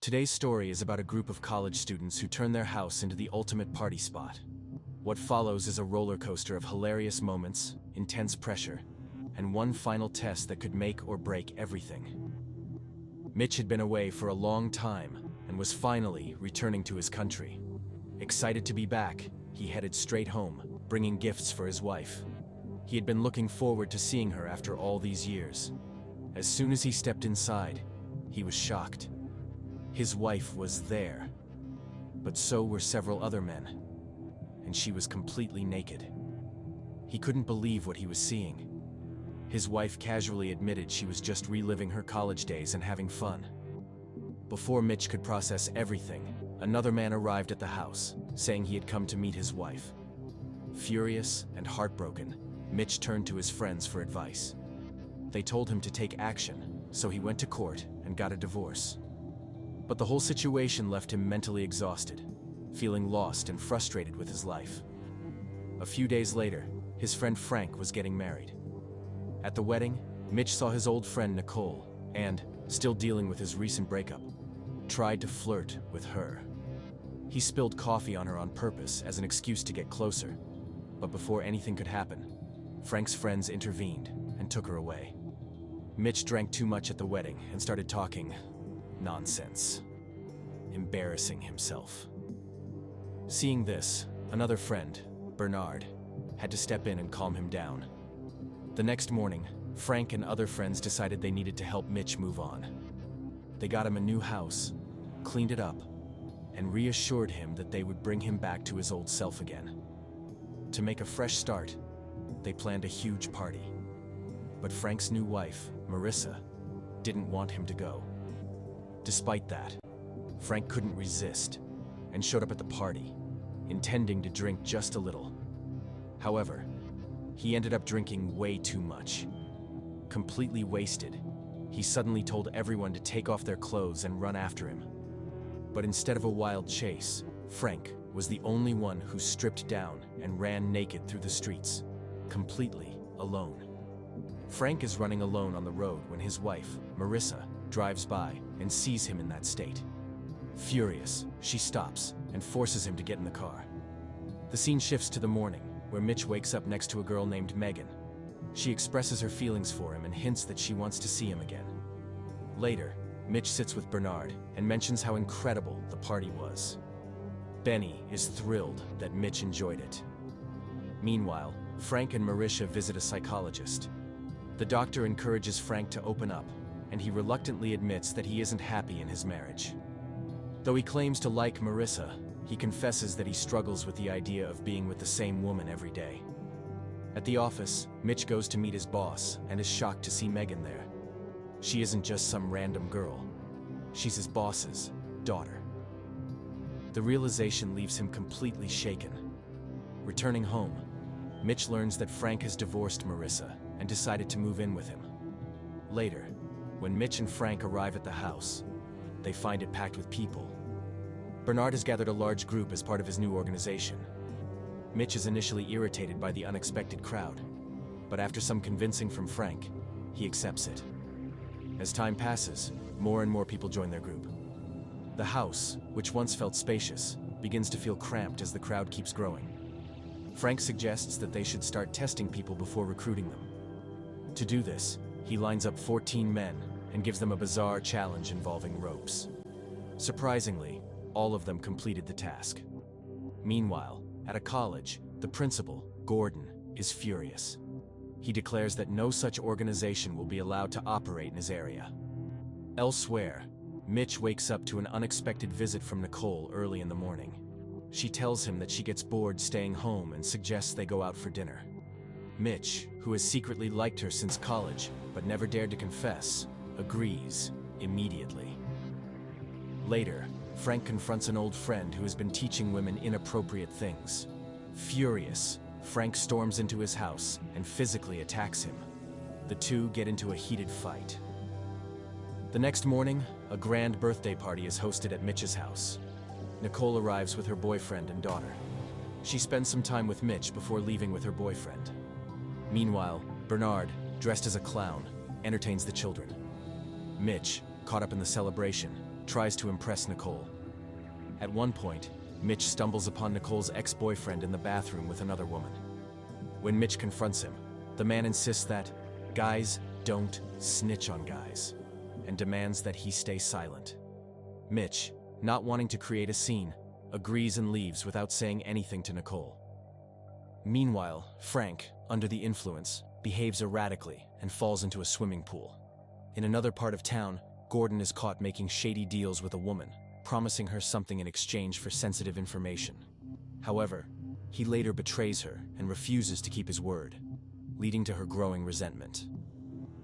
Today's story is about a group of college students who turn their house into the ultimate party spot. What follows is a roller coaster of hilarious moments, intense pressure, and one final test that could make or break everything. Mitch had been away for a long time and was finally returning to his country. Excited to be back, he headed straight home, bringing gifts for his wife. He had been looking forward to seeing her after all these years. As soon as he stepped inside, he was shocked. His wife was there, but so were several other men, and she was completely naked. He couldn't believe what he was seeing. His wife casually admitted she was just reliving her college days and having fun. Before Mitch could process everything, another man arrived at the house, saying he had come to meet his wife. Furious and heartbroken, Mitch turned to his friends for advice. They told him to take action, so he went to court and got a divorce. But the whole situation left him mentally exhausted, feeling lost and frustrated with his life. A few days later, his friend Frank was getting married. At the wedding, Mitch saw his old friend Nicole and, still dealing with his recent breakup, tried to flirt with her. He spilled coffee on her on purpose as an excuse to get closer, but before anything could happen, Frank's friends intervened and took her away. Mitch drank too much at the wedding and started talking nonsense, embarrassing himself. Seeing this, another friend, Bernard, had to step in and calm him down. The next morning, Frank and other friends decided they needed to help Mitch move on. They got him a new house, cleaned it up, and reassured him that they would bring him back to his old self again. To make a fresh start, they planned a huge party. But Frank's new wife, Marissa, didn't want him to go. Despite that, Frank couldn't resist and showed up at the party, intending to drink just a little. However, he ended up drinking way too much. Completely wasted, he suddenly told everyone to take off their clothes and run after him. But instead of a wild chase, Frank was the only one who stripped down and ran naked through the streets, completely alone. Frank is running alone on the road when his wife, Marissa, drives by and sees him in that state. Furious, she stops and forces him to get in the car. The scene shifts to the morning, where Mitch wakes up next to a girl named Megan. She expresses her feelings for him and hints that she wants to see him again. Later, Mitch sits with Bernard and mentions how incredible the party was. Benny is thrilled that Mitch enjoyed it. Meanwhile, Frank and Marissa visit a psychologist. The doctor encourages Frank to open up, and he reluctantly admits that he isn't happy in his marriage. Though he claims to like Marissa, he confesses that he struggles with the idea of being with the same woman every day. At the office, Mitch goes to meet his boss and is shocked to see Megan there. She isn't just some random girl. She's his boss's daughter. The realization leaves him completely shaken. Returning home, Mitch learns that Frank has divorced Marissa and decided to move in with him. Later, when Mitch and Frank arrive at the house, they find it packed with people. Bernard has gathered a large group as part of his new organization. Mitch is initially irritated by the unexpected crowd, but after some convincing from Frank, he accepts it. As time passes, more and more people join their group. The house, which once felt spacious, begins to feel cramped as the crowd keeps growing. Frank suggests that they should start testing people before recruiting them. To do this, he lines up 14 men and gives them a bizarre challenge involving ropes. Surprisingly, all of them completed the task. Meanwhile, at a college, the principal, Gordon, is furious. He declares that no such organization will be allowed to operate in his area. Elsewhere, Mitch wakes up to an unexpected visit from Nicole early in the morning. She tells him that she gets bored staying home and suggests they go out for dinner. Mitch, who has secretly liked her since college but never dared to confess, agrees immediately. Later, Frank confronts an old friend who has been teaching women inappropriate things. Furious, Frank storms into his house and physically attacks him. The two get into a heated fight. The next morning, a grand birthday party is hosted at Mitch's house. Nicole arrives with her boyfriend and daughter. She spends some time with Mitch before leaving with her boyfriend. Meanwhile, Bernard, dressed as a clown, entertains the children. Mitch, caught up in the celebration, tries to impress Nicole. At one point, Mitch stumbles upon Nicole's ex-boyfriend in the bathroom with another woman. When Mitch confronts him, the man insists that guys don't snitch on guys, and demands that he stay silent. Mitch, not wanting to create a scene, agrees and leaves without saying anything to Nicole. Meanwhile, Frank, under the influence, behaves erratically and falls into a swimming pool. In another part of town, Gordon is caught making shady deals with a woman, promising her something in exchange for sensitive information. However, he later betrays her and refuses to keep his word, leading to her growing resentment.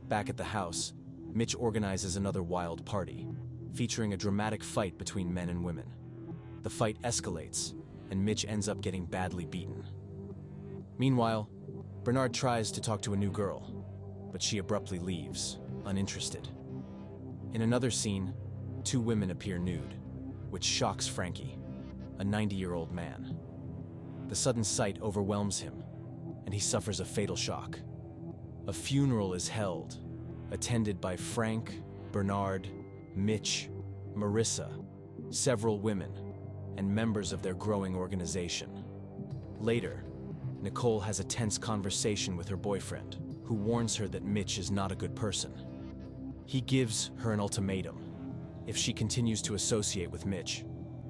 Back at the house, Mitch organizes another wild party, featuring a dramatic fight between men and women. The fight escalates, and Mitch ends up getting badly beaten. Meanwhile, Bernard tries to talk to a new girl, but she abruptly leaves, uninterested. In another scene, two women appear nude, which shocks Frankie, a 90-year-old man. The sudden sight overwhelms him, and he suffers a fatal shock. A funeral is held, attended by Frank, Bernard, Mitch, Marissa, several women, and members of their growing organization. Later, Nicole has a tense conversation with her boyfriend, who warns her that Mitch is not a good person. He gives her an ultimatum. If she continues to associate with Mitch,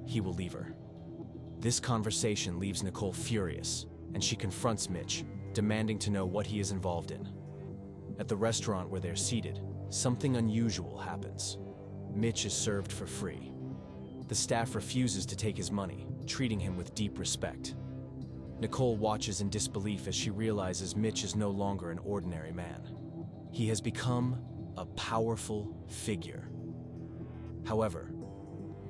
he will leave her. This conversation leaves Nicole furious, and she confronts Mitch, demanding to know what he is involved in. At the restaurant where they're seated, something unusual happens. Mitch is served for free. The staff refuses to take his money, treating him with deep respect. Nicole watches in disbelief as she realizes Mitch is no longer an ordinary man. He has become a powerful figure. However,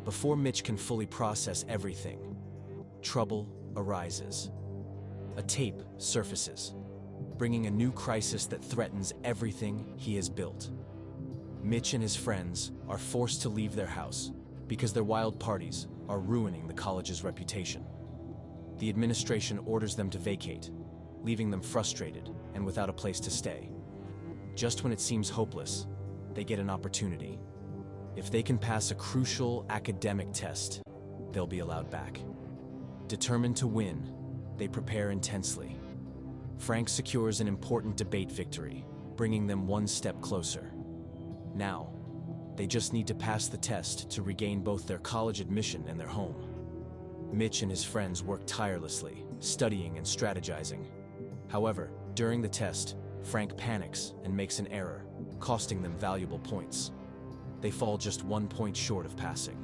before Mitch can fully process everything, trouble arises. A tape surfaces, bringing a new crisis that threatens everything he has built. Mitch and his friends are forced to leave their house because their wild parties are ruining the college's reputation. The administration orders them to vacate, leaving them frustrated and without a place to stay. Just when it seems hopeless, they get an opportunity. If they can pass a crucial academic test, they'll be allowed back. Determined to win, they prepare intensely. Frank secures an important debate victory, bringing them one step closer. Now, they just need to pass the test to regain both their college admission and their home. Mitch and his friends work tirelessly, studying and strategizing. However, during the test, Frank panics and makes an error, costing them valuable points. They fall just 1 point short of passing.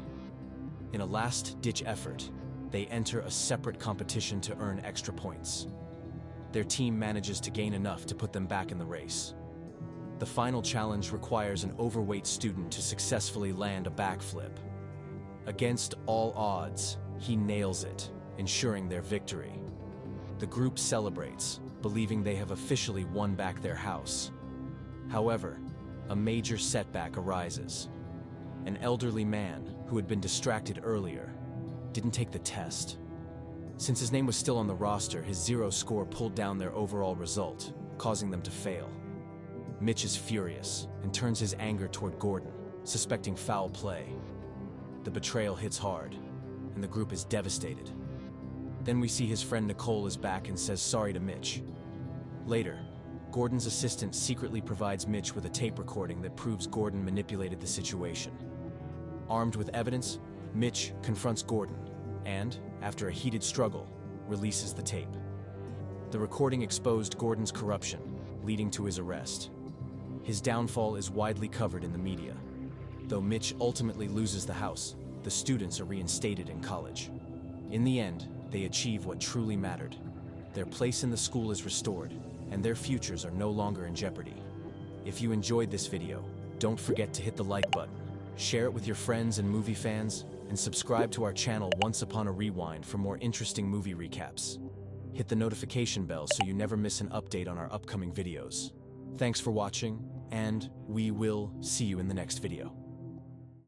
In a last-ditch effort, they enter a separate competition to earn extra points. Their team manages to gain enough to put them back in the race. The final challenge requires an overweight student to successfully land a backflip. Against all odds, he nails it, ensuring their victory. The group celebrates, believing they have officially won back their house. However, a major setback arises. An elderly man, who had been distracted earlier, didn't take the test. Since his name was still on the roster, his 0 score pulled down their overall result, causing them to fail. Mitch is furious and turns his anger toward Gordon, suspecting foul play. The betrayal hits hard, and the group is devastated. Then we see his friend Nicole is back and says sorry to Mitch. Later, Gordon's assistant secretly provides Mitch with a tape recording that proves Gordon manipulated the situation. Armed with evidence, Mitch confronts Gordon and, after a heated struggle, releases the tape. The recording exposed Gordon's corruption, leading to his arrest. His downfall is widely covered in the media. Though Mitch ultimately loses the house, the students are reinstated in college. In the end, they achieve what truly mattered. Their place in the school is restored, and their futures are no longer in jeopardy. If you enjoyed this video, don't forget to hit the like button, share it with your friends and movie fans, and subscribe to our channel Once Upon a Rewind for more interesting movie recaps. Hit the notification bell so you never miss an update on our upcoming videos. Thanks for watching, and we will see you in the next video.